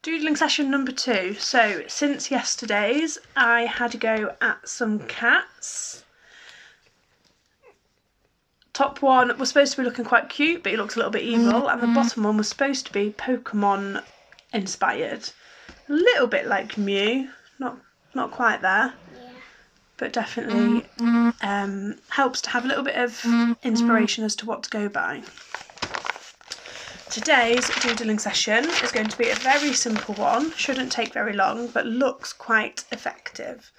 Doodling session number 2. So since yesterday's, I had a go at some cats. Top one was supposed to be looking quite cute, but he looks a little bit evil, and the bottom one was supposed to be Pokemon inspired. A little bit like Mew, not quite there, but definitely helps to have a little bit of inspiration as to what to go by. Today's doodling session is going to be a very simple one, shouldn't take very long, but looks quite effective.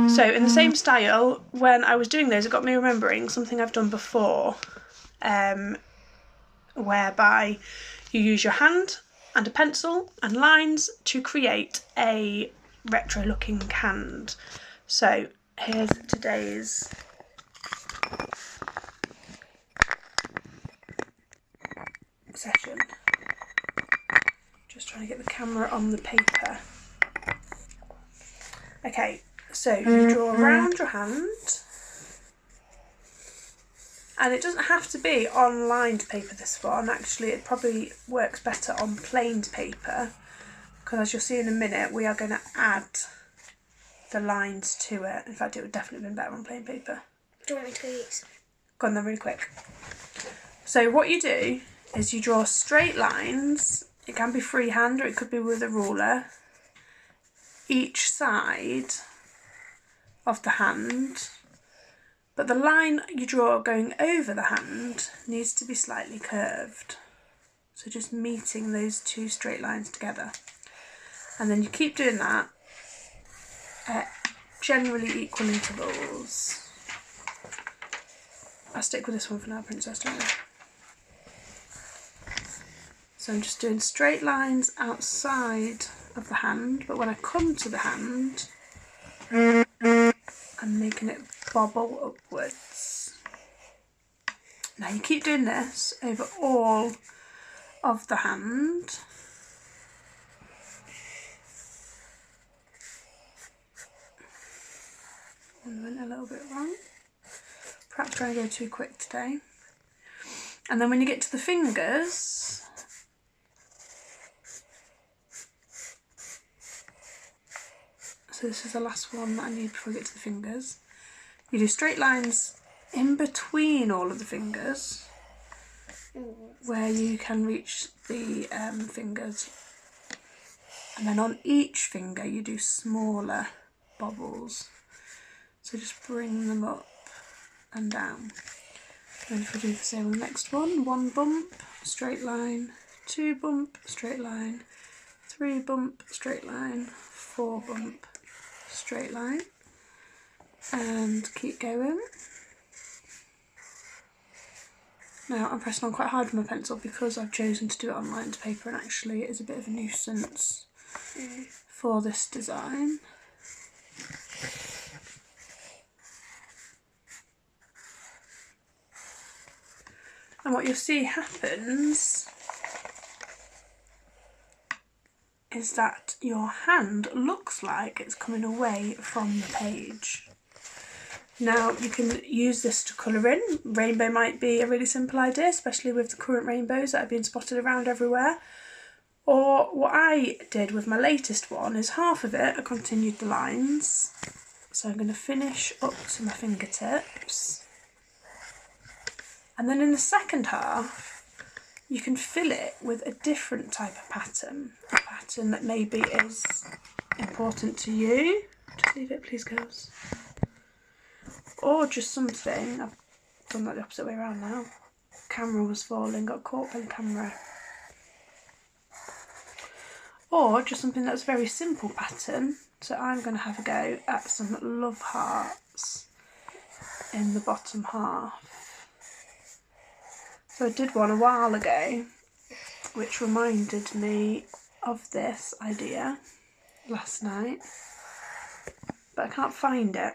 So in the same style, when I was doing those, it got me remembering something I've done before, whereby you use your hand and a pencil and lines to create a retro looking hand. So here's today's session. Just trying to get the camera on the paper. Okay, so you draw around your hand, and it doesn't have to be on lined paper, this one. Actually, it probably works better on planed paper, because as you'll see in a minute, we are going to add the lines to it. In fact, it would definitely have been better on plain paper. Do you want me to use? Go on then, really quick. So what you do is you draw straight lines. It can be freehand or it could be with a ruler, each side of the hand, but the line you draw going over the hand needs to be slightly curved, so just meeting those two straight lines together, and then you keep doing that at generally equal intervals. I'll stick with this one for now, Princess, don't I? So I'm just doing straight lines outside of the hand, but when I come to the hand, I'm making it bobble upwards. Now you keep doing this over all of the hand. And went a little bit wrong. Perhaps trying to go too quick today. And then when you get to the fingers, so this is the last one that I need before I get to the fingers. You do straight lines in between all of the fingers where you can reach the fingers. And then on each finger you do smaller bobbles. So just bring them up and down. And if we do the same on the next one, 1 bump, straight line, 2 bump, straight line, 3 bump, straight line, 4 bump, straight line, and keep going. Now I'm pressing on quite hard with my pencil because I've chosen to do it on lined paper, and actually it is a bit of a nuisance for this design. And what you'll see happens is that your hand looks like it's coming away from the page. Now you can use this to colour in. Rainbow might be a really simple idea, especially with the current rainbows that are being spotted around everywhere. Or what I did with my latest one is half of it I continued the lines. So I'm going to finish up to my fingertips. And then in the second half, you can fill it with a different type of pattern. A pattern that maybe is important to you. Just leave it, please, girls. Or just something, I've done that the opposite way around now. Camera was falling, got caught by the camera. Or just something that's a very simple pattern. So I'm going to have a go at some love hearts in the bottom half. So I did one a while ago, which reminded me of this idea last night, but I can't find it.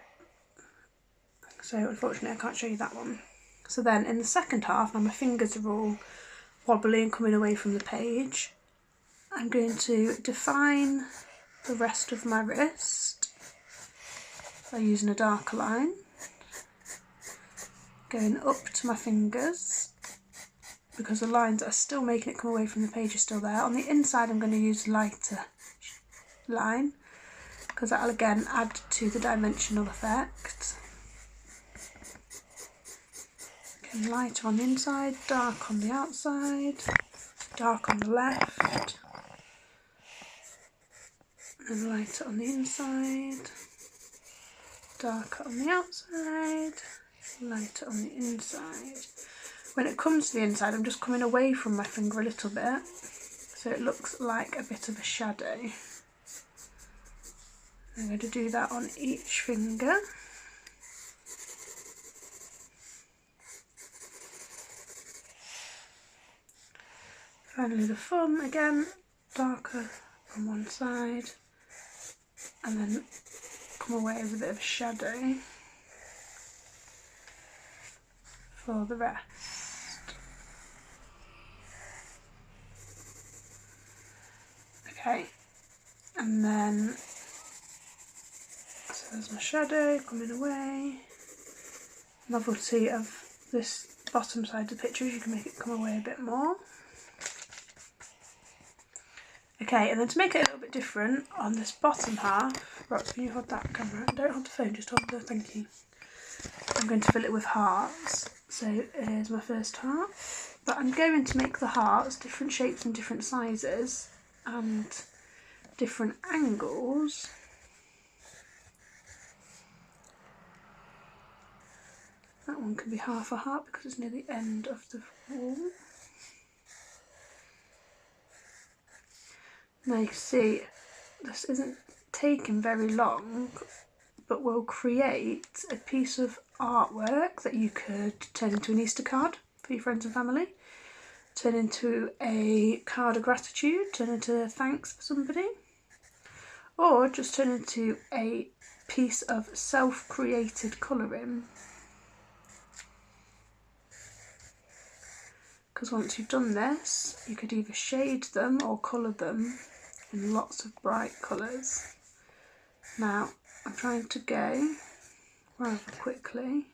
So unfortunately I can't show you that one. So then in the second half, now my fingers are all wobbly and coming away from the page, I'm going to define the rest of my wrist by using a darker line, going up to my fingers, because the lines are still making it come away from the page are still there. On the inside I'm going to use lighter line because that'll again add to the dimensional effect. Again, lighter on the inside, dark on the outside, dark on the left, and lighter on the inside, darker on the outside, lighter on the inside. When it comes to the inside, I'm just coming away from my finger a little bit so it looks like a bit of a shadow. I'm going to do that on each finger. Finally the thumb, again, darker on one side and then come away with a bit of a shadow for the rest. Okay, and then, so there's my shadow coming away. Novelty of this bottom side of the picture is you can make it come away a bit more. Okay, and then to make it a little bit different on this bottom half, right, can you hold that camera? Don't hold the phone, just hold the thingy. I'm going to fill it with hearts. So here's my first heart. But I'm going to make the hearts different shapes and different sizes and different angles. That one can be half a heart because it's near the end of the wall. Now you see, this isn't taking very long, but will create a piece of artwork that you could turn into an Easter card for your friends and family, turn into a card of gratitude, turn into thanks for somebody, or just turn into a piece of self-created colouring. Because once you've done this, you could either shade them or colour them in lots of bright colours. Now, I'm trying to go rather quickly.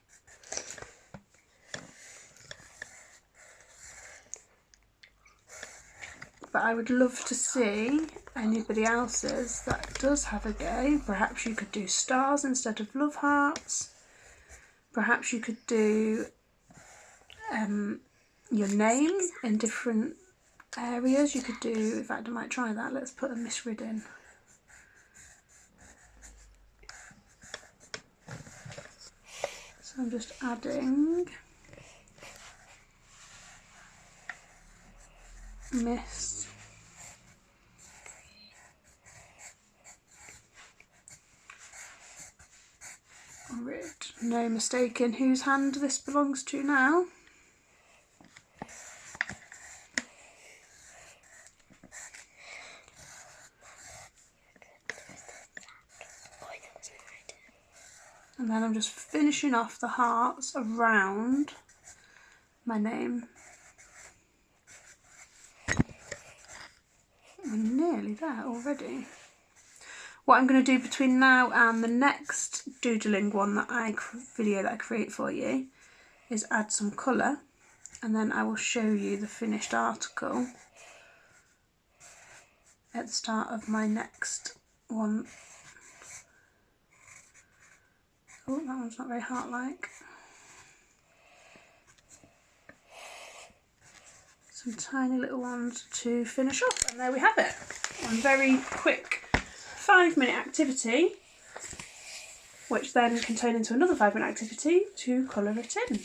But I would love to see anybody else's that does have a go. Perhaps you could do stars instead of love hearts. Perhaps you could do your name in different areas. You could do, in fact I might try that, let's put a misread. So I'm just adding miss rid. No mistaking whose hand this belongs to now. And then I'm just finishing off the hearts around my name. I'm nearly there already. What I'm going to do between now and the next doodling one video that I create for you is add some colour, and then I will show you the finished article at the start of my next one. Oh, that one's not very heart-like. Some tiny little ones to finish off, and there we have it. One very quick 5-minute activity, which then can turn into another 5-minute activity to colour it in.